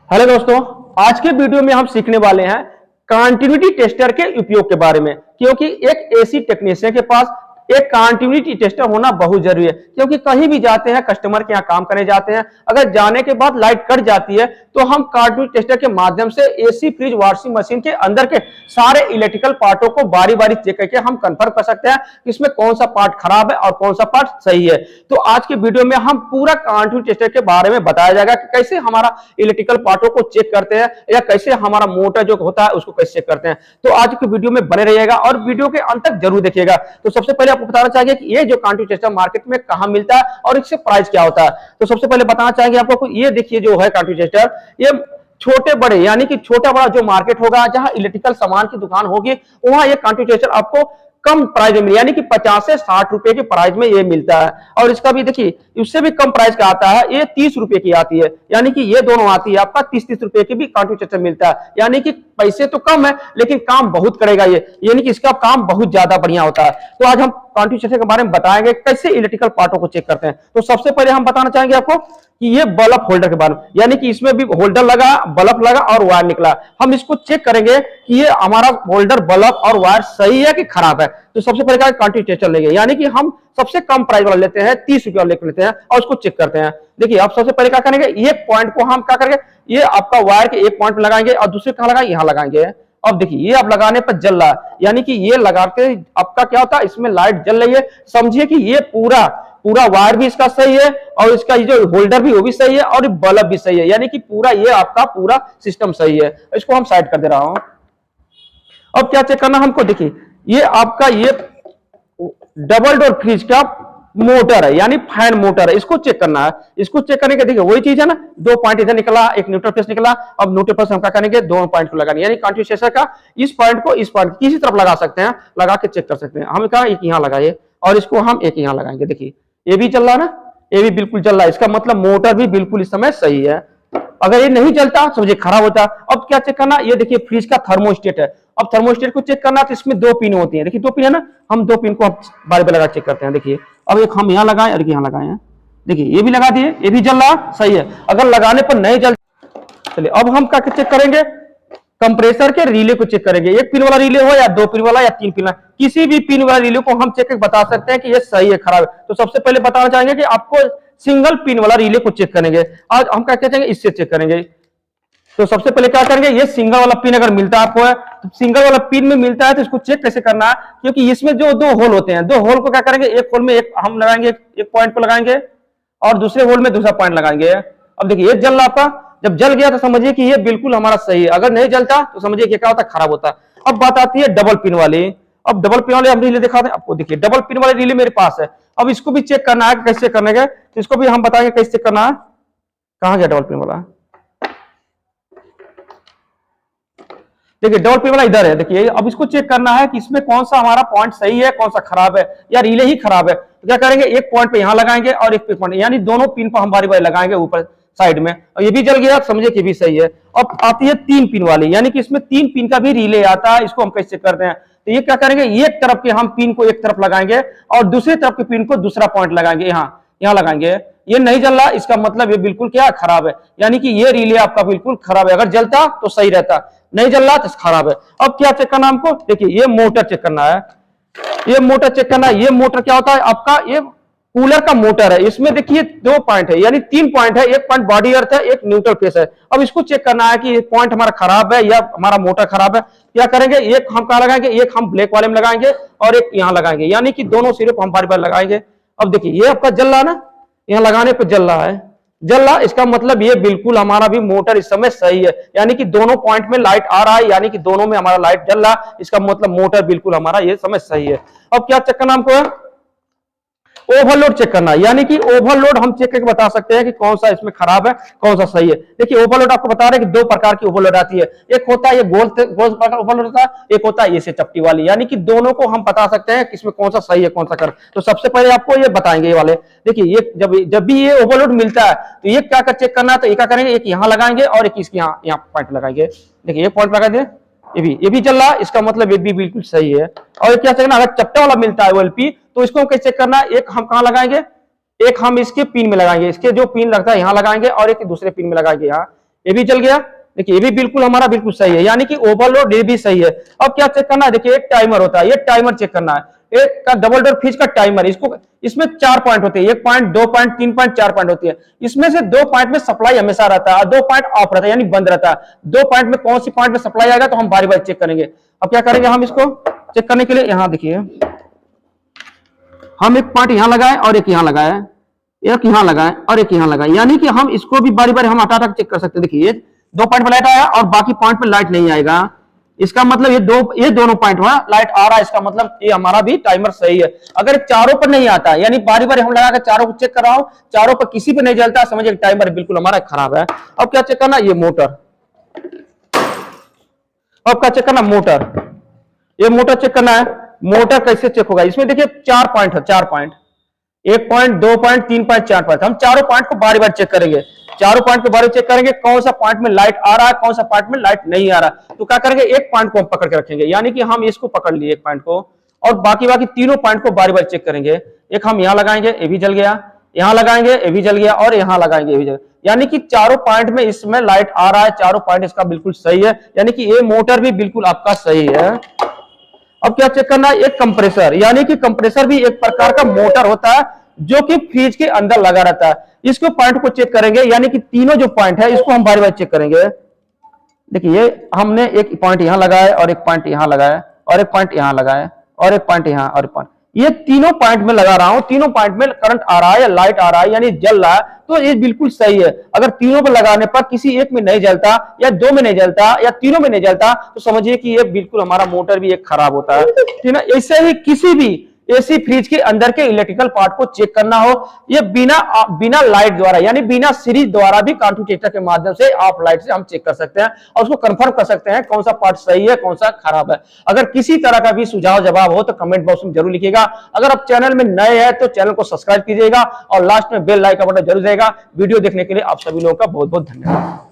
Hello दोस्तों, आज के वीडियो में हम सीखने वाले हैं कंटिन्यूटी टेस्टर के उपयोग के बारे में। क्योंकि एक एसी टेक्नीशियन के पास एक कंटिन्यूटी टेस्टर होना बहुत जरूरी है। क्योंकि कहीं भी जाते हैं, कस्टमर के यहाँ काम करने जाते हैं, अगर जाने के बाद लाइट कट जाती है तो हम कंटिन्यूटी टेस्टर के माध्यम से एसी, फ्रिज, वॉशिंग मशीन के अंदर के सारे इलेक्ट्रिकल पार्टों को बारी बारी चेक करके हम कंफर्म कर सकते हैं कि इसमें कौन सा पार्ट खराब है और कौन सा पार्ट सही है। तो आज के वीडियो में हम पूरा कंटिन्यूटी टेस्टर के बारे में बताया जाएगा कि कैसे हमारा इलेक्ट्रिकल पार्टों को चेक करते हैं या कैसे हमारा मोटर जो होता है उसको कैसे चेक करते हैं। तो आज के वीडियो में बने रहिएगा और वीडियो के अंत तक जरूर देखिएगा। तो सबसे पहले आपको बताना चाहिए कि ये जो कंटिन्यूटी टेस्टर मार्केट में कहां मिलता है और इससे प्राइस क्या होता है। तो सबसे पहले बताना चाहेंगे आपको, ये देखिए जो है कंटिन्यूटी टेस्टर, ये छोटे बड़े यानी कि छोटा बड़ा जो मार्केट होगा, जहां इलेक्ट्रिकल सामान की दुकान होगी, वहां ये कंटिन्यूटी टेस्टर आपको कम प्राइस में यानी कि 50 से 60 रुपए के प्राइस में ये मिलता है। और इसका भी देखिए उससे भी कम प्राइस का आता है, ये 30 रुपए की आती है। यानी कि ये दोनों आती है आपका 30-30 रुपए की भी कंटिन्यूटी टेस्टर मिलता है। यानी कि पैसे तो कम है लेकिन काम बहुत करेगा ये, यानी कि इसका काम बहुत ज्यादा बढ़िया होता है। तो आज हम कंटिन्यूटी टेस्टर के बारे में बताएंगे कैसे इलेक्ट्रिकल पार्टों को चेक करते हैं। तो सबसे पहले हम बताना चाहेंगे आपको कि ये बल्ब होल्डर के बारे में, यानी कि इसमें भी होल्डर लगा, बल्ब लगा और वायर निकला। हम इसको चेक करेंगे कि ये हमारा होल्डर, बल्ब और वायर सही है कि खराब है। तो सबसे पहले कंटिन्यूटी टेस्टर लेंगे, यानी कि हम सबसे कम प्राइस वाला लेते हैं, 30 रुपये वाला लेते हैं और उसको चेक करते हैं। देखिए आप सबसे पहले क्या करेंगे, एक पॉइंट को हम क्या करेंगे, ये आपका वायर के एक पॉइंट में लगाएंगे और दूसरे कहां लगाएंगे, यहां लगाएंगे। अब देखिए ये आप लगाने पर जल रहा है, यानी कि ये लगा के आपका क्या होता है, इसमें लाइट जल रही है। समझिए कि ये पूरा वायर भी इसका सही है और इसका ये जो होल्डर भी वो भी सही है और बल्ब भी सही है, यानी कि पूरा ये आपका पूरा सिस्टम सही है। इसको हम साइड कर दे रहा हूं। अब क्या चेक करना हमको, देखिए ये आपका ये डबल डोर फ्रिज का मोटर है, यानी फैन मोटर है, इसको चेक करना है। इसको चेक करने के देखिए वही चीज है ना, 2 पॉइंट इधर निकला, एक न्यूट्रल प्लेस निकला। अब न्यूट्रल प्लेस हम क्या करेंगे, दोनों पॉइंट को लगाने, यानी कंटिन्यूटी टेस्टर का इस पॉइंट को इस पॉइंट किसी तरफ लगा सकते हैं, लगा के चेक कर सकते हैं। हम कहा एक यहां लगाइए और इसको हम एक यहां लगाएंगे। देखिए ये भी चल रहा है ना, ये भी बिल्कुल चल रहा है, इसका मतलब मोटर भी बिल्कुल इस समय सही है। अगर ये नहीं चलता समझिए खराब होता। अब क्या चेक करना, ये देखिए फ्रिज का थर्मोस्टेट है। अब थर्मोस्टेट को चेक करना तो इसमें 2 पिन होती हैं, देखिए 2 पिन है ना, हम 2 पिन को बार बार लगा चेक करते हैं। देखिए अब एक हम यहाँ लगाए और यहाँ लगाए हैं, देखिए ये भी लगा दिए, ये भी जल रहा सही है। अगर लगाने पर नहीं जल, चलिए अब हम क्या चेक करेंगे, कंप्रेसर के रिले को चेक करेंगे। 1 पिन वाला रिले हो या 2 पिन वाला या 3 पिन वाला, किसी भी पिन वाला रिले को हम चेक करके बता सकते हैं कि ये सही है खराब है। तो सबसे पहले बताना चाहेंगे कि आपको सिंगल पिन वाला रिले को चेक करेंगे। आज हम क्या कहते हैं, इससे चेक करेंगे। तो सबसे पहले क्या करेंगे, ये सिंगल वाला पिन अगर मिलता है आपको है, तो सिंगल वाला पिन में मिलता है तो इसको चेक कैसे करना है, क्योंकि इसमें जो 2 होल होते हैं, 2 होल को क्या करेंगे, एक होल में एक हम लगाएंगे, एक पॉइंट को लगाएंगे और दूसरे होल में दूसरा पॉइंट लगाएंगे। अब देखिए ये जल रहा आपका, जब जल गया तो समझिए कि ये बिल्कुल हमारा सही है। अगर नहीं जलता तो समझिए कि क्या होता है, खराब होता है। अब बात आती है डबल पिन वाली। अब डबल पिन वाले हम रिले दिखाते हैं आपको। देखिए डबल पिन वाले रिले मेरे पास है। अब इसको भी चेक करना है, कैसे करने का, तो इसको भी हम बताएंगे कैसे चेक करना है। कहां गया डबल पिन वाला, देखिए डबल पिन वाला इधर है। देखिए अब इसको चेक करना है कि इसमें कौन सा हमारा पॉइंट सही है, कौन सा खराब है, या रिले ही खराब है। तो क्या करेंगे, एक पॉइंट पे यहां लगाएंगे और एक पॉइंट, यानी दोनों पिन को हम बारी बारी लगाएंगे ऊपर साइड में, और ये भी जल गया समझिए कि भी सही है। अब आती है 3 पिन वाली, यानी कि इसमें 3 पिन का भी रिले आता है, इसको हम कैसे चेक करते हैं। तो ये क्या करेंगे, एक तरफ के हम पिन को एक तरफ लगाएंगे और दूसरी तरफ के पिन को दूसरा पॉइंट लगाएंगे, यहाँ लगाएंगे। ये नहीं जल रहा, इसका मतलब ये बिल्कुल क्या खराब है, यानी कि ये रिले आपका बिल्कुल खराब है। अगर जलता तो सही रहता, नहीं जल रहा तो खराब है। अब क्या चेक करना हमको, देखिए ये मोटर चेक करना है, ये मोटर चेक करना है। ये मोटर क्या होता है आपका, ये कूलर का मोटर है। इसमें देखिए 2 पॉइंट है, यानी 3 पॉइंट है, एक पॉइंट बॉडी अर्थ है, एक न्यूट्रल फेस है। अब इसको चेक करना है कि पॉइंट हमारा खराब है या हमारा मोटर खराब है। क्या करेंगे, एक हम कहां लगाएंगे, एक हम ब्लैक वाले में लगाएंगे और एक यहां लगाएंगे, यानी कि दोनों सिरे को हम बार बार लगाएंगे। अब देखिए ये आपका जल रहा ना, यहां लगाने पर जल रहा है, जल रहा, इसका मतलब ये बिल्कुल हमारा भी मोटर इस समय सही है, यानी कि दोनों पॉइंट में लाइट आ रहा है, यानी कि दोनों में हमारा लाइट जल रहा, इसका मतलब मोटर बिल्कुल हमारा ये समय सही है। अब क्या चेक करना हमको है, ओवरलोड चेक करना, यानी कि ओवरलोड हम चेक करके बता सकते हैं कि कौन सा इसमें खराब है, कौन सा सही है। देखिए ओवरलोड आपको बता रहे हैं कि 2 प्रकार की ओवरलोड आती है, एक होता है ये गोल ओवरलोड होता है, एक होता है ये से चपटी वाली, यानी कि दोनों को हम बता सकते हैं कि इसमें कौन सा सही है कौन सा कर। तो सबसे पहले आपको ये बताएंगे ये वाले। देखिए ये जब भी ये ओवरलोड मिलता है तो ये क्या कर चेक करना है, तो ये क्या करेंगे, एक यहाँ लगाएंगे और एक इसके यहाँ पॉइंट लगाएंगे। देखिए ये पॉइंट लगा दें, ये भी चल रहा है, इसका मतलब ये भी बिल्कुल सही है। और क्या चेक करना, अगर चपटा वाला मिलता है ओएलपी तो इसको कैसे चेक करना है, एक हम कहां लगाएंगे, एक हम इसके पिन में लगाएंगे, इसके जो पिन लगता है यहाँ लगाएंगे और एक दूसरे पिन में लगाएंगे यहाँ, ये भी जल गया। देखिए ये भी बिल्कुल हमारा बिल्कुल सही है, यानी कि ओवरलोड ये भी सही है। अब क्या चेक करना है, देखिए एक टाइमर होता है, ये टाइमर चेक करना है, एक का डबल डोर फ्रिज का टाइमर, इसको इसमें 4 पॉइंट होते हैं, 1 पॉइंट, 2 पॉइंट, 3 पॉइंट, 4 पॉइंट होती है। इसमें से 2 पॉइंट में सप्लाई हमेशा रहता है और 2 पॉइंट ऑफ रहता है, यानी बंद रहता है। 2 पॉइंट में कौन सी पॉइंट में सप्लाई आएगा तो हम बारी बारी चेक करेंगे। अब क्या करेंगे, हम इसको चेक करने के लिए यहां देखिए हम एक पॉइंट यहां लगाए और एक यहां लगाए, एक यहां लगाए और एक यहां लगाए, यानी कि हम इसको भी बारी बारी हम हटा हटा चेक कर सकते हैं। देखिए 2 पॉइंट में लाइट आया और बाकी पॉइंट में लाइट नहीं आएगा, इसका मतलब ये दोनों पॉइंट में लाइट आ रहा है, इसका मतलब ये हमारा भी टाइमर सही है। अगर चारों पर नहीं आता, यानी बारी बारी हम लगा के चारों को चेक कर रहा हूं, चारों पर किसी पे नहीं जलता, समझिए टाइमर बिल्कुल हमारा खराब है। अब क्या चेक करना, ये मोटर, अब क्या चेक करना, मोटर, ये मोटर चेक करना है। मोटर कैसे चेक होगा, इसमें देखिए 4 पॉइंट है, 4 point, 1 point, 2 point, 3 point, 4 point, हम चारों पॉइंट को बारी बारी चेक करेंगे। चारों पॉइंट को बारी चेक करेंगे, कौन सा पॉइंट में लाइट आ रहा है, कौन सा पॉइंट में लाइट नहीं आ रहा। तो क्या करेंगे, एक पॉइंट को हम पकड़ के रखेंगे, यानी कि हम इसको पकड़ लिए एक पॉइंट को, और बाकी तीनों पॉइंट को बारी बारी चेक करेंगे। एक हम यहां लगाएंगे, ये भी जल गया, यहां लगाएंगे, ये भी जल गया, और यहां लगाएंगे, ये भी जल गया, यानी कि चारों पॉइंट में इसमें लाइट आ रहा है, चारों पॉइंट इसका बिल्कुल सही है, यानी कि ये मोटर भी बिल्कुल आपका सही है। अब क्या चेक करना है, एक कंप्रेसर, यानी कि कंप्रेसर भी एक प्रकार का मोटर होता है जो कि फ्रिज के अंदर लगा रहता है। इसको पॉइंट को चेक करेंगे, यानी कि तीनों जो पॉइंट है इसको हम बारी बारी चेक करेंगे। देखिए हमने एक पॉइंट यहां लगाया और एक पॉइंट यहां लगाया और एक पॉइंट यहां लगाया और एक पॉइंट यहां और एक पॉइंट, ये तीनों पॉइंट में लगा रहा हूं, तीनों पॉइंट में करंट आ रहा है या लाइट आ रहा है, यानी जल रहा है, तो ये बिल्कुल सही है। अगर तीनों पर लगाने पर किसी एक में नहीं जलता या 2 में नहीं जलता या तीनों में नहीं जलता तो समझिए कि ये बिल्कुल हमारा मोटर भी एक खराब होता है, ठीक है। ऐसे ही किसी भी एसी फ्रिज के अंदर के इलेक्ट्रिकल पार्ट को चेक करना हो, ये बिना लाइट द्वारा, यानी बिना सीरीज द्वारा भी कांटूटेटर के माध्यम से ऑफ लाइट से हम चेक कर सकते हैं और उसको कंफर्म कर सकते हैं कौन सा पार्ट सही है, कौन सा खराब है। अगर किसी तरह का भी सुझाव जवाब हो तो कमेंट बॉक्स में जरूर लिखिएगा। अगर आप चैनल में नए हैं तो चैनल को सब्सक्राइब कीजिएगा और लास्ट में बेल लाइक का बटन जरूर रहेगा। वीडियो देखने के लिए आप सभी लोगों का बहुत बहुत धन्यवाद।